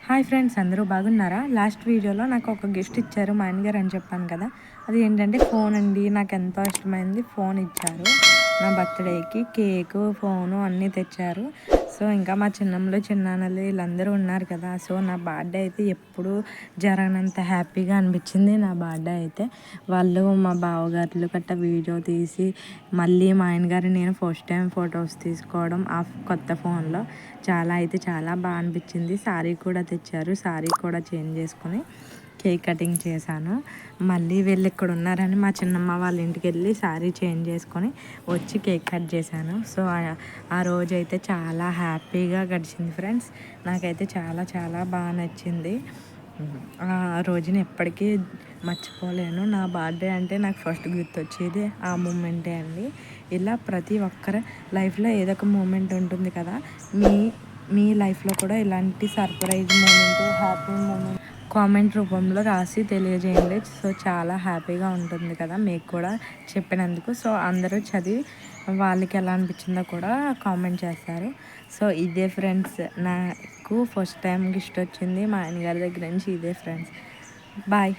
Hi friends, అందరూ బాగున్నారా? Last వీడియోలో నాకు ఒక గిఫ్ట్ ఇచ్చారు మా ఆయనగారు అని చెప్పాను కదా. అది ఏంటంటే ఫోన్ అండి. నాకు ఎంతో ఇష్టమైంది ఫోన్ ఇచ్చారు. నా బర్త్డేకి కేకు, ఫోను అన్నీ తెచ్చారు. సో ఇంకా మా చిన్నమ్మలు చిన్నాన్నలు వీళ్ళందరూ ఉన్నారు కదా. సో నా బర్త్డే అయితే ఎప్పుడూ జరగనంత హ్యాపీగా అనిపించింది నా బర్త్డే అయితే. వాళ్ళు మా బావగారులు గట్ట వీడియో తీసి మళ్ళీ మా ఆయనగారు నేను ఫస్ట్ టైం ఫొటోస్ తీసుకోవడం ఆ కొత్త ఫోన్లో చాలా బాగా అనిపించింది. శారీ కూడా తెచ్చారు. శారీ కూడా చేంజ్ చేసుకొని కేక్ కటింగ్ చేశాను. మళ్ళీ వీళ్ళు ఇక్కడ ఉన్నారని మా చిన్నమ్మ వాళ్ళ ఇంటికి వెళ్ళి శారీ చేంజ్ చేసుకొని వచ్చి కేక్ కట్ చేశాను. సో ఆ రోజైతే చాలా హ్యాపీగా గడిచింది ఫ్రెండ్స్. నాకైతే చాలా బాగా నచ్చింది. ఆ రోజుని ఎప్పటికీ మర్చిపోలేను. నా బర్త్డే అంటే నాకు ఫస్ట్ గుర్తొచ్చేది ఆ మూమెంటే అండి. ఇలా ప్రతి ఒక్కరి లైఫ్లో ఏదో ఒక మూమెంట్ ఉంటుంది కదా. మీ లైఫ్లో కూడా ఇలాంటి surprise moment, happy moment comment రూపంలో రాసి తెలియజేయండి. సో చాలా హ్యాపీగా ఉంటుంది కదా మీకు కూడా చెప్పినందుకు. సో అందరూ చదివి వాళ్ళకి ఎలా అనిపించిందో కూడా కామెంట్ చేస్తారు. సో ఇదే ఫ్రెండ్స్, నాకు ఫస్ట్ టైం గిఫ్ట్ వచ్చింది మా ఆయనగారి దగ్గర నుంచి. ఇదే ఫ్రెండ్స్, బాయ్.